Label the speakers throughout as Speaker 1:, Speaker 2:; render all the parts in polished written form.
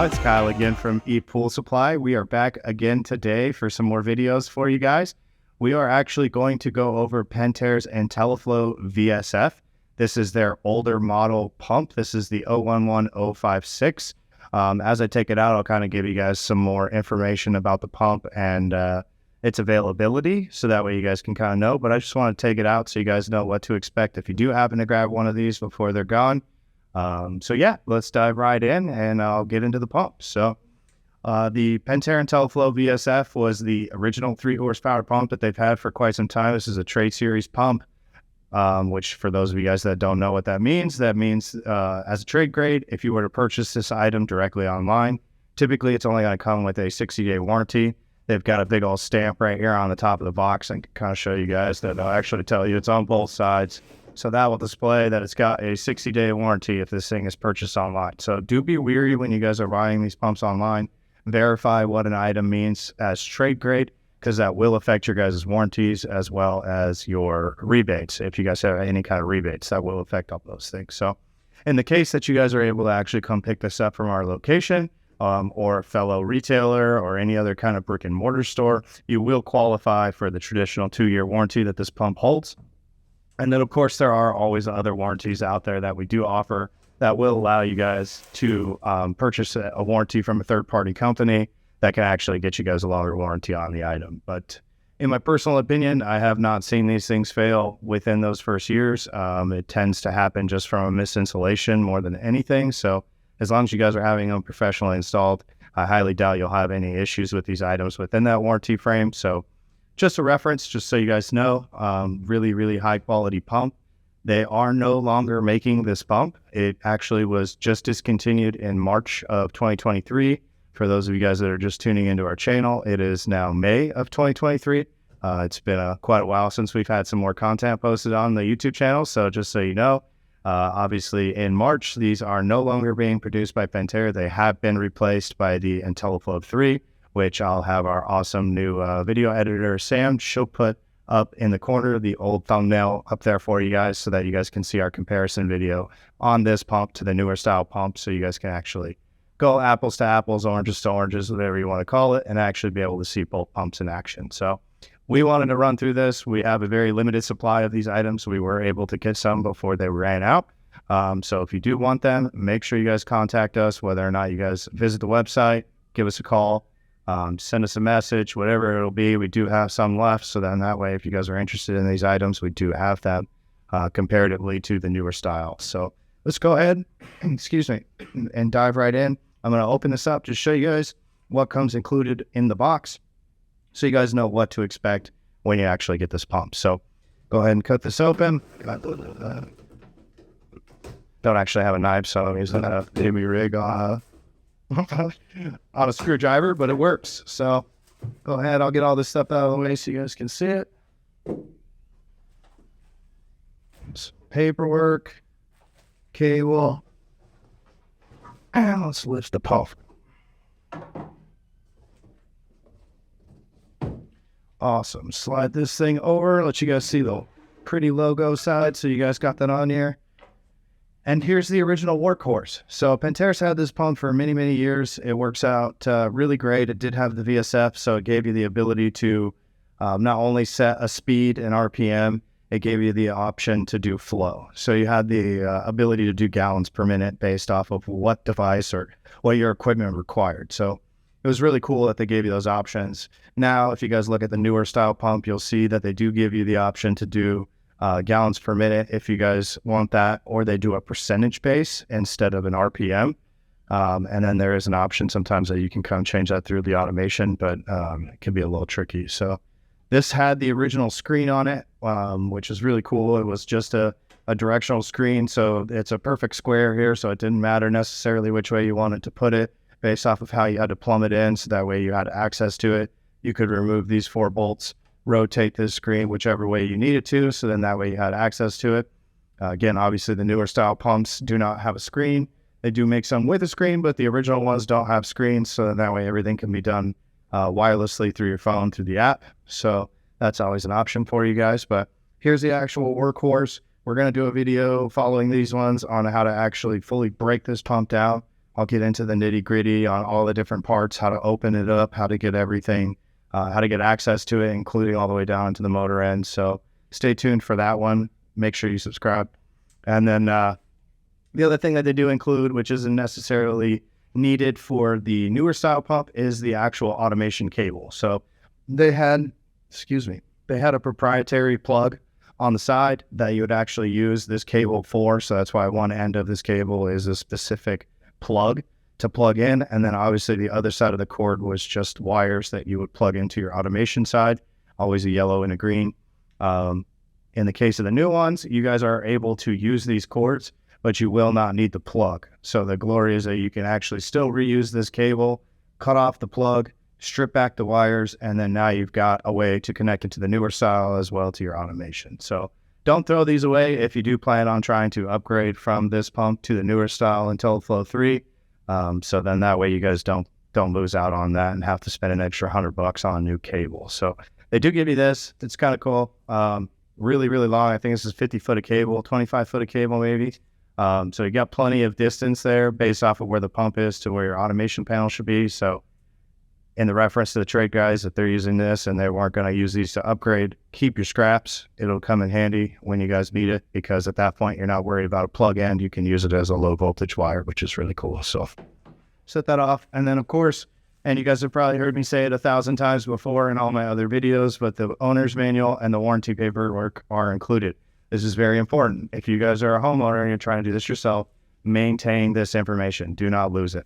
Speaker 1: out? It's Kyle again from ePoolSupply. We are back again today for some more videos for you guys. We are actually going to go over Pentair's IntelliFlo VSF. This is their older model pump. This is the 011056. As I take it out, I'll kind of give you guys some more information about the pump and its availability, so that way you guys can kind of know. But I just want to take it out so you guys know what to expect if you do happen to grab one of these before they're gone. So yeah, let's dive right in and I'll get into the pump. So the Pentair IntelliFlo VSF was the original 3 horsepower pump that they've had for quite some time. This is a trade series pump, which for those of you guys that don't know what that means as a trade grade, if you were to purchase this item directly online, typically it's only going to come with a 60-day warranty. They've got a big old stamp right here on the top of the box. I can kind of show you guys that. I'll actually tell you it's on both sides. So that will display that it's got a 60-day warranty if this thing is purchased online. So do be wary when you guys are buying these pumps online. Verify what an item means as trade grade, because that will affect your guys' warranties as well as your rebates. If you guys have any kind of rebates, that will affect all those things. So in the case that you guys are able to actually come pick this up from our location, or a fellow retailer or any other kind of brick and mortar store, you will qualify for the traditional 2-year warranty that this pump holds. And then, of course, there are always other warranties out there that we do offer that will allow you guys to purchase a warranty from a third-party company that can actually get you guys a longer warranty on the item. But in my personal opinion, I have not seen these things fail within those first years. It tends to happen just from a misinstallation more than anything. So as long as you guys are having them professionally installed, I highly doubt you'll have any issues with these items within that warranty frame. So just a reference, just so you guys know, really, really high quality pump. They are no longer making this pump. It actually was just discontinued in March of 2023. For those of you guys that are just tuning into our channel, it is now May of 2023. It's been quite a while since we've had some more content posted on the YouTube channel. So just so you know, obviously in March, these are no longer being produced by Pentair. They have been replaced by the IntelliFlo 3, which I'll have our awesome new video editor, Sam. She'll put up in the corner the old thumbnail up there for you guys so that you guys can see our comparison video on this pump to the newer style pump, so you guys can actually go apples to apples, oranges to oranges, whatever you want to call it, and actually be able to see both pumps in action. So we wanted to run through this. We have a very limited supply of these items. We were able to get some before they ran out. So if you do want them, make sure you guys contact us, whether or not you guys visit the website, give us a call, send us a message, whatever it'll be. We do have some left. So then that way, if you guys are interested in these items, we do have them comparatively to the newer style. So let's go ahead, excuse me, and dive right in. I'm going to open this up to show you guys what comes included in the box, so you guys know what to expect when you actually get this pump. So go ahead and cut this open. Don't actually have a knife, so I'm using a baby rig on a screwdriver, but it works. So go ahead, I'll get all this stuff out of the way so you guys can see it. Some paperwork, cable, and let's lift the pump. Awesome. Slide this thing over, let you guys see the pretty logo side, so you guys got that on here. And here's the original workhorse. So Pentair's had this pump for many, many years. It works out really great. It did have the VSF, so it gave you the ability to not only set a speed and RPM, it gave you the option to do flow. So you had the ability to do gallons per minute based off of what device or what your equipment required. So it was really cool that they gave you those options. Now, if you guys look at the newer style pump, you'll see that they do give you the option to do gallons per minute if you guys want that, or they do a percentage base instead of an RPM. And then there is an option sometimes that you can kind of change that through the automation, but it can be a little tricky. So this had the original screen on it, which is really cool. It was just a directional screen, so it's a perfect square here, so it didn't matter necessarily which way you wanted to put it based off of how you had to plumb it in, so that way you had access to it. You could remove these 4 bolts, rotate this screen whichever way you needed to, so then that way you had access to it. Again, obviously the newer style pumps do not have a screen. They do make some with a screen, but the original ones don't have screens, so that way everything can be done wirelessly through your phone, through the app. So that's always an option for you guys. But here's the actual workhorse. We're going to do a video following these ones on how to actually fully break this pump down. I'll get into the nitty gritty on all the different parts, how to open it up, how to get everything, how to get access to it, including all the way down to the motor end. So stay tuned for that one. Make sure you subscribe. And then the other thing that they do include, which isn't necessarily needed for the newer style pump, is the actual automation cable. So they had a proprietary plug on the side that you would actually use this cable for. So that's why one end of this cable is a specific plug to plug in. And then obviously the other side of the cord was just wires that you would plug into your automation side, always a yellow and a green. In the case of the new ones, you guys are able to use these cords, but you will not need the plug. So the glory is that you can actually still reuse this cable, cut off the plug, strip back the wires, and then now you've got a way to connect it to the newer style as well to your automation. So don't throw these away if you do plan on trying to upgrade from this pump to the newer style IntelliFlo 3. So then that way you guys don't lose out on that and have to spend an extra $100 on a new cable. So they do give you this. It's kind of cool. Really, really long. I think this is 50 foot of cable, 25 foot of cable maybe. So you got plenty of distance there based off of where the pump is to where your automation panel should be. So in the reference to the trade guys, if they're using this and they weren't going to use these to upgrade, keep your scraps. It'll come in handy when you guys need it, because at that point, you're not worried about a plug end. You can use it as a low voltage wire, which is really cool. So set that off. And then of course, and you guys have probably heard me say it 1,000 times before in all my other videos, but the owner's manual and the warranty paperwork are included. This is very important. If you guys are a homeowner and you're trying to do this yourself, maintain this information. Do not lose it.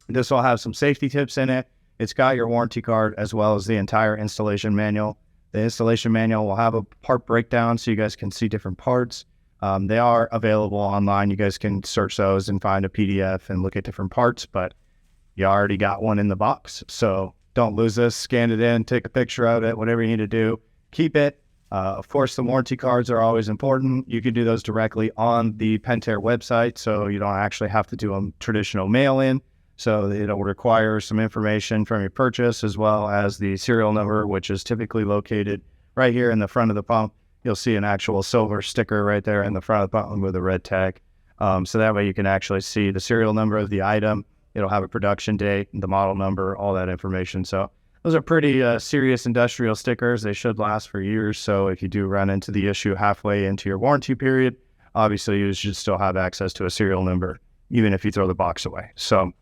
Speaker 1: This will have some safety tips in it. It's got your warranty card as well as the entire installation manual. The installation manual will have a part breakdown so you guys can see different parts. They are available online. You guys can search those and find a PDF and look at different parts, but you already got one in the box. So don't lose this. Scan it in, take a picture of it, whatever you need to do, keep it. Of course, the warranty cards are always important. You can do those directly on the Pentair website, so you don't actually have to do a traditional mail-in. So it'll require some information from your purchase as well as the serial number, which is typically located right here in the front of the pump. You'll see an actual silver sticker right there in the front of the pump with a red tag. So that way you can actually see the serial number of the item. It'll have a production date, the model number, all that information. So those are pretty serious industrial stickers. They should last for years. So if you do run into the issue halfway into your warranty period, obviously you should still have access to a serial number, even if you throw the box away. So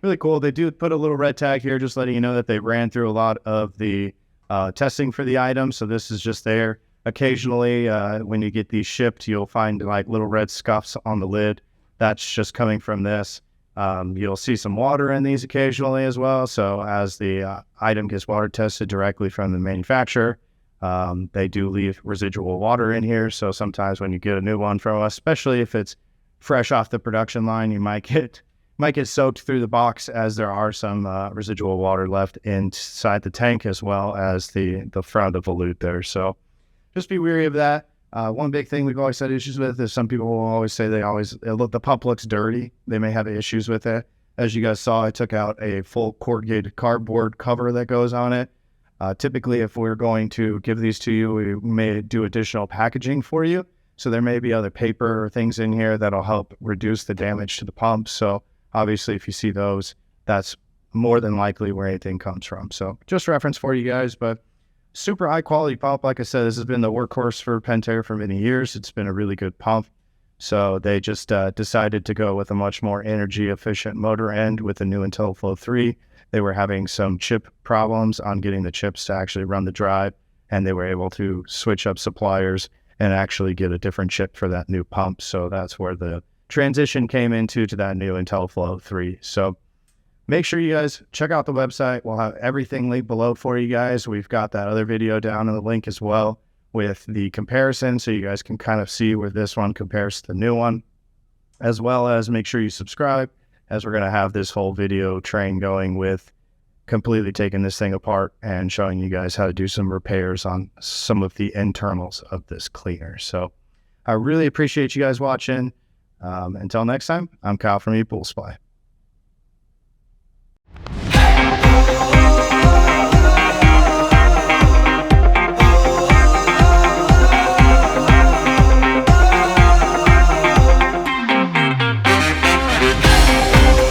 Speaker 1: really cool. They do put a little red tag here, just letting you know that they ran through a lot of the testing for the item. So this is just there. Occasionally, when you get these shipped, you'll find like little red scuffs on the lid. That's just coming from this. You'll see some water in these occasionally as well. So as the item gets water tested directly from the manufacturer, they do leave residual water in here. So sometimes when you get a new one from us, especially if it's fresh off the production line, you might get soaked through the box, as there are some residual water left inside the tank as well as the front of the lute there. So just be wary of that. One big thing we've always had issues with is some people will always say the pump looks dirty. They may have issues with it. As you guys saw, I took out a full corrugated cardboard cover that goes on it. Typically, if we're going to give these to you, we may do additional packaging for you. So there may be other paper or things in here that'll help reduce the damage to the pump. So obviously, if you see those, that's more than likely where anything comes from. So just reference for you guys, but super high quality pump. Like I said, this has been the workhorse for Pentair for many years. It's been a really good pump. So they just decided to go with a much more energy efficient motor end with the new IntelliFlo 3. They were having some chip problems on getting the chips to actually run the drive, and they were able to switch up suppliers and actually get a different chip for that new pump. So that's where the transition came into to that new IntelliFlo 3. So make sure you guys check out the website. We'll have everything linked below for you guys. We've got that other video down in the link as well with the comparison, so you guys can kind of see where this one compares to the new one, as well as make sure you subscribe, as we're going to have this whole video train going with completely taking this thing apart and showing you guys how to do some repairs on some of the internals of this cleaner. So I really appreciate you guys watching. Until next time, I'm Kyle from ePoolSupply.